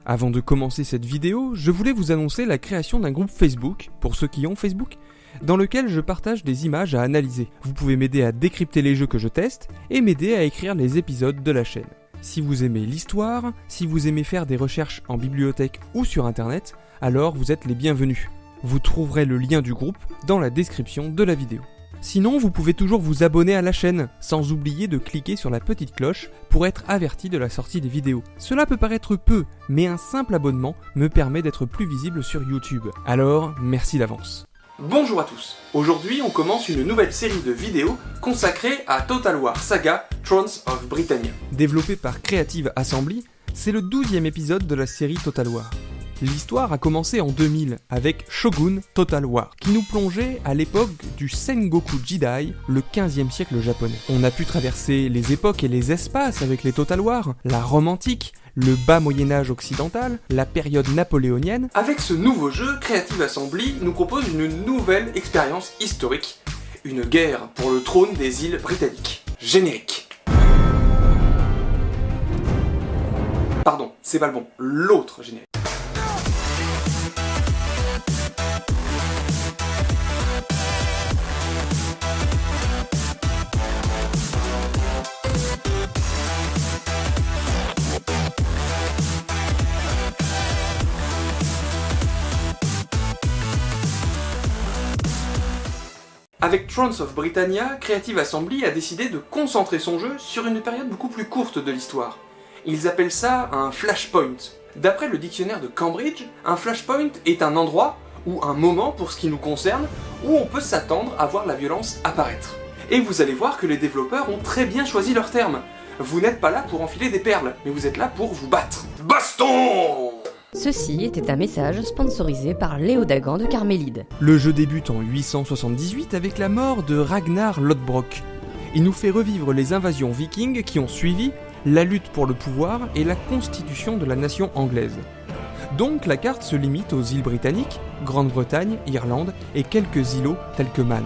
Avant de commencer cette vidéo, je voulais vous annoncer la création d'un groupe Facebook, pour ceux qui ont Facebook, dans lequel je partage des images à analyser. Vous pouvez m'aider à décrypter les jeux que je teste et m'aider à écrire les épisodes de la chaîne. Si vous aimez l'histoire, si vous aimez faire des recherches en bibliothèque ou sur internet, alors vous êtes les bienvenus. Vous trouverez le lien du groupe dans la description de la vidéo. Sinon, vous pouvez toujours vous abonner à la chaîne, sans oublier de cliquer sur la petite cloche pour être averti de la sortie des vidéos. Cela peut paraître peu, mais un simple abonnement me permet d'être plus visible sur YouTube. Alors, merci d'avance. Bonjour à tous. Aujourd'hui, on commence une nouvelle série de vidéos consacrée à Total War Saga Thrones of Britannia. Développé par Creative Assembly, c'est le 12e épisode de la série Total War. L'histoire a commencé en 2000 avec Shogun Total War, qui nous plongeait à l'époque du Sengoku Jidai, le 15e siècle japonais. On a pu traverser les époques et les espaces avec les Total War, la Rome antique, le bas Moyen-Âge occidental, la période napoléonienne. Avec ce nouveau jeu, Creative Assembly nous propose une nouvelle expérience historique, une guerre pour le trône des îles britanniques. Générique. Pardon, c'est pas le bon, l'autre générique. Avec Thrones of Britannia, Creative Assembly a décidé de concentrer son jeu sur une période beaucoup plus courte de l'histoire. Ils appellent ça un flashpoint. D'après le dictionnaire de Cambridge, un flashpoint est un endroit ou un moment, pour ce qui nous concerne, où on peut s'attendre à voir la violence apparaître. Et vous allez voir que les développeurs ont très bien choisi leurs termes. Vous n'êtes pas là pour enfiler des perles, mais vous êtes là pour vous battre. Baston! Ceci était un message sponsorisé par Léo Dagan de Carmélide. Le jeu débute en 878 avec la mort de Ragnar Lodbrok. Il nous fait revivre les invasions vikings qui ont suivi, la lutte pour le pouvoir et la constitution de la nation anglaise. Donc la carte se limite aux îles britanniques, Grande-Bretagne, Irlande et quelques îlots tels que Man.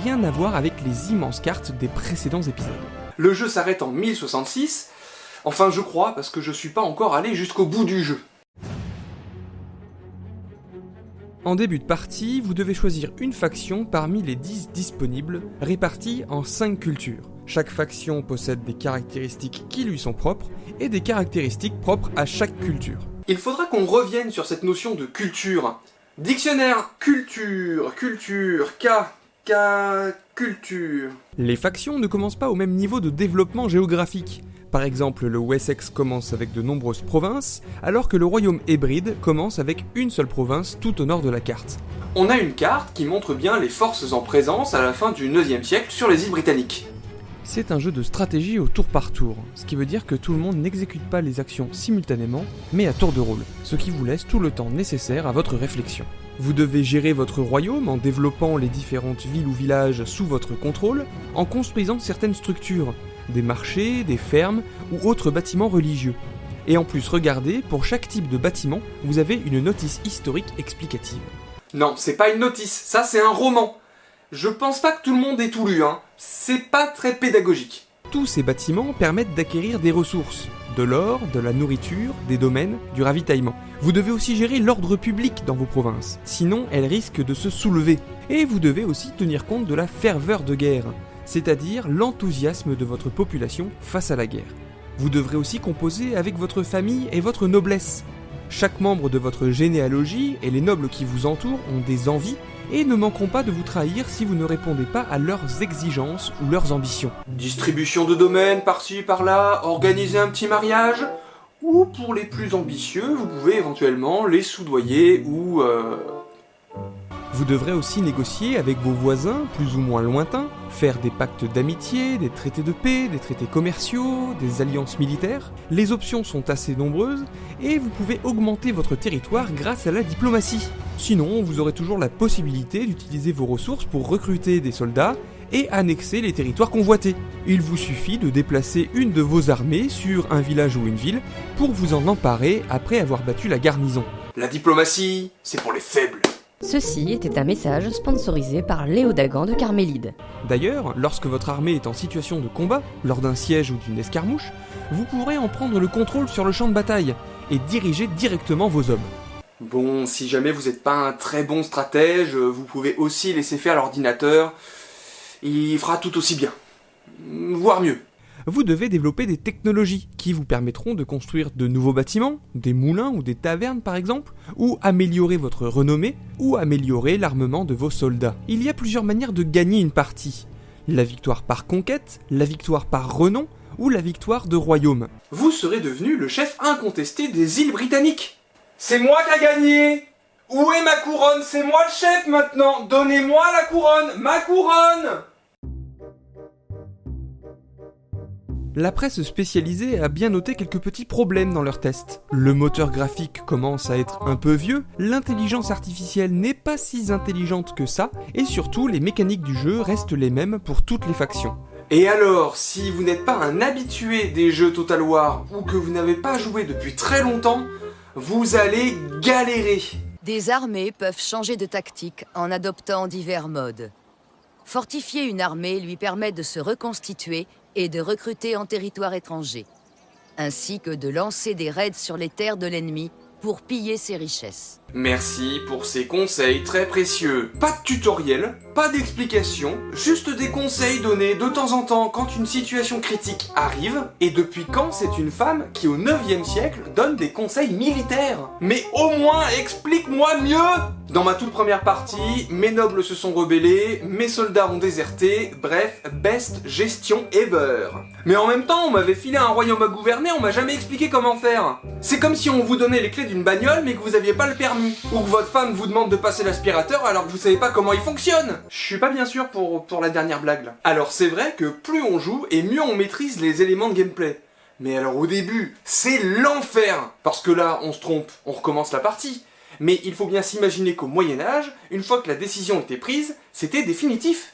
Rien à voir avec les immenses cartes des précédents épisodes. Le jeu s'arrête en 1066, enfin je crois parce que je suis pas encore allé jusqu'au bout du jeu. En début de partie, vous devez choisir une faction parmi les 10 disponibles, réparties en 5 cultures. Chaque faction possède des caractéristiques qui lui sont propres, et des caractéristiques propres à chaque culture. Il faudra qu'on revienne sur cette notion de culture. Dictionnaire, culture, culture. Les factions ne commencent pas au même niveau de développement géographique. Par exemple, le Wessex commence avec de nombreuses provinces, alors que le royaume hébride commence avec une seule province tout au nord de la carte. On a une carte qui montre bien les forces en présence à la fin du 9e siècle sur les îles britanniques. C'est un jeu de stratégie au tour par tour, ce qui veut dire que tout le monde n'exécute pas les actions simultanément, mais à tour de rôle, ce qui vous laisse tout le temps nécessaire à votre réflexion. Vous devez gérer votre royaume en développant les différentes villes ou villages sous votre contrôle, en construisant certaines structures, des marchés, des fermes ou autres bâtiments religieux. Et en plus, regardez, pour chaque type de bâtiment, vous avez une notice historique explicative. Non, c'est pas une notice, ça c'est un roman. Je pense pas que tout le monde ait tout lu, hein. C'est pas très pédagogique. Tous ces bâtiments permettent d'acquérir des ressources, de l'or, de la nourriture, des domaines, du ravitaillement. Vous devez aussi gérer l'ordre public dans vos provinces, sinon elles risquent de se soulever. Et vous devez aussi tenir compte de la ferveur de guerre, c'est-à-dire l'enthousiasme de votre population face à la guerre. Vous devrez aussi composer avec votre famille et votre noblesse. Chaque membre de votre généalogie et les nobles qui vous entourent ont des envies et ne manqueront pas de vous trahir si vous ne répondez pas à leurs exigences ou leurs ambitions. Distribution de domaines par-ci par-là, organiser un petit mariage, ou pour les plus ambitieux, vous pouvez éventuellement les soudoyer ou Vous devrez aussi négocier avec vos voisins, plus ou moins lointains, faire des pactes d'amitié, des traités de paix, des traités commerciaux, des alliances militaires. Les options sont assez nombreuses, et vous pouvez augmenter votre territoire grâce à la diplomatie. Sinon, vous aurez toujours la possibilité d'utiliser vos ressources pour recruter des soldats et annexer les territoires convoités. Il vous suffit de déplacer une de vos armées sur un village ou une ville pour vous en emparer après avoir battu la garnison. La diplomatie, c'est pour les faibles. Ceci était un message sponsorisé par Léo Dagan de Carmélide. D'ailleurs, lorsque votre armée est en situation de combat, lors d'un siège ou d'une escarmouche, vous pourrez en prendre le contrôle sur le champ de bataille, et diriger directement vos hommes. Bon, si jamais vous n'êtes pas un très bon stratège, vous pouvez aussi laisser faire l'ordinateur, il fera tout aussi bien, voire mieux. Vous devez développer des technologies qui vous permettront de construire de nouveaux bâtiments, des moulins ou des tavernes par exemple, ou améliorer votre renommée, ou améliorer l'armement de vos soldats. Il y a plusieurs manières de gagner une partie. La victoire par conquête, la victoire par renom, ou la victoire de royaume. Vous serez devenu le chef incontesté des îles britanniques. C'est moi qui a gagné! Où est ma couronne? C'est moi le chef maintenant! Donnez-moi la couronne! Ma couronne! La presse spécialisée a bien noté quelques petits problèmes dans leurs tests. Le moteur graphique commence à être un peu vieux, l'intelligence artificielle n'est pas si intelligente que ça, et surtout les mécaniques du jeu restent les mêmes pour toutes les factions. Et alors, si vous n'êtes pas un habitué des jeux Total War, ou que vous n'avez pas joué depuis très longtemps, vous allez galérer. Des armées peuvent changer de tactique en adoptant divers modes. Fortifier une armée lui permet de se reconstituer et de recruter en territoire étranger, ainsi que de lancer des raids sur les terres de l'ennemi pour piller ses richesses. Merci pour ces conseils très précieux. Pas de tutoriel, pas d'explication, juste des conseils donnés de temps en temps quand une situation critique arrive. Et depuis quand c'est une femme qui au 9e siècle donne des conseils militaires? Mais au moins explique-moi mieux! Dans ma toute première partie, mes nobles se sont rebellés, mes soldats ont déserté, bref, best gestion ever. Mais en même temps, on m'avait filé un royaume à gouverner, on m'a jamais expliqué comment faire. C'est comme si on vous donnait les clés d'une bagnole mais que vous aviez pas le permis. Ou que votre femme vous demande de passer l'aspirateur alors que vous savez pas comment il fonctionne. Je suis pas bien sûr pour la dernière blague là. Alors c'est vrai que plus on joue et mieux on maîtrise les éléments de gameplay. Mais alors au début, c'est l'enfer. Parce que là, on se trompe, on recommence la partie. Mais il faut bien s'imaginer qu'au Moyen-Âge, une fois que la décision était prise, c'était définitif.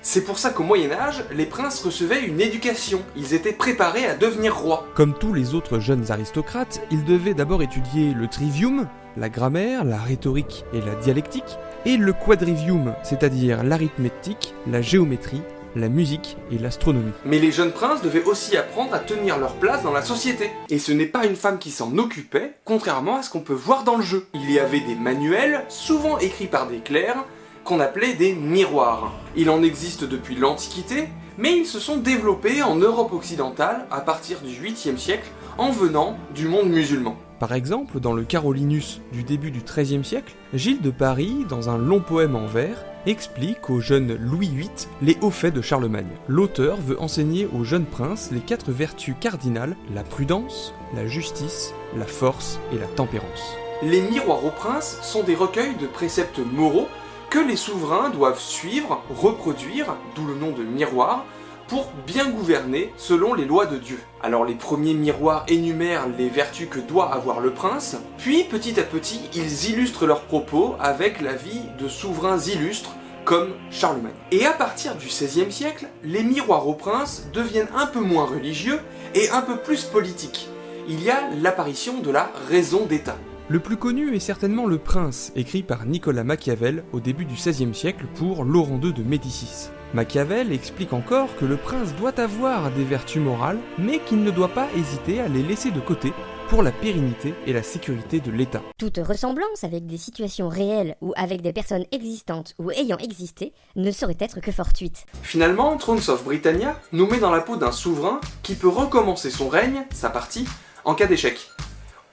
C'est pour ça qu'au Moyen-Âge, les princes recevaient une éducation. Ils étaient préparés à devenir rois. Comme tous les autres jeunes aristocrates, ils devaient d'abord étudier le trivium, la grammaire, la rhétorique et la dialectique, et le quadrivium, c'est-à-dire l'arithmétique, la géométrie, la musique et l'astronomie. Mais les jeunes princes devaient aussi apprendre à tenir leur place dans la société. Et ce n'est pas une femme qui s'en occupait, contrairement à ce qu'on peut voir dans le jeu. Il y avait des manuels, souvent écrits par des clercs, qu'on appelait des miroirs. Il en existe depuis l'Antiquité, mais ils se sont développés en Europe occidentale à partir du 8e siècle en venant du monde musulman. Par exemple, dans le Carolinus du début du XIIIe siècle, Gilles de Paris, dans un long poème en vers, explique au jeune Louis VIII les hauts faits de Charlemagne. L'auteur veut enseigner au jeune prince les 4 vertus cardinales, la prudence, la justice, la force et la tempérance. Les miroirs aux princes sont des recueils de préceptes moraux que les souverains doivent suivre, reproduire, d'où le nom de miroir, pour bien gouverner selon les lois de Dieu. Alors les premiers miroirs énumèrent les vertus que doit avoir le prince, puis petit à petit ils illustrent leurs propos avec la vie de souverains illustres comme Charlemagne. Et à partir du XVIe siècle, les miroirs aux princes deviennent un peu moins religieux et un peu plus politiques. Il y a l'apparition de la raison d'État. Le plus connu est certainement Le Prince, écrit par Nicolas Machiavel au début du XVIe siècle pour Laurent II de Médicis. Machiavel explique encore que le prince doit avoir des vertus morales, mais qu'il ne doit pas hésiter à les laisser de côté pour la pérennité et la sécurité de l'État. Toute ressemblance avec des situations réelles ou avec des personnes existantes ou ayant existé ne saurait être que fortuite. Finalement, Thrones of Britannia nous met dans la peau d'un souverain qui peut recommencer son règne, sa partie, en cas d'échec.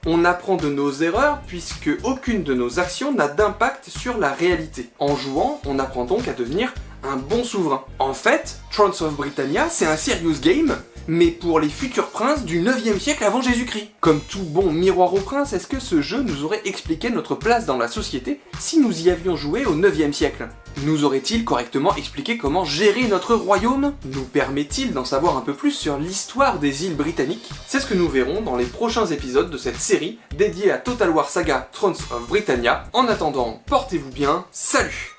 On apprend de nos erreurs puisque aucune de nos actions n'a d'impact sur la réalité. En jouant, on apprend donc à devenir un bon souverain. En fait, Thrones of Britannia, c'est un serious game, mais pour les futurs princes du 9e siècle avant Jésus-Christ. Comme tout bon miroir aux princes, est-ce que ce jeu nous aurait expliqué notre place dans la société si nous y avions joué au 9e siècle ? Nous aurait-il correctement expliqué comment gérer notre royaume ? Nous permet-il d'en savoir un peu plus sur l'histoire des îles britanniques ? C'est ce que nous verrons dans les prochains épisodes de cette série dédiée à Total War Saga Thrones of Britannia. En attendant, portez-vous bien, salut !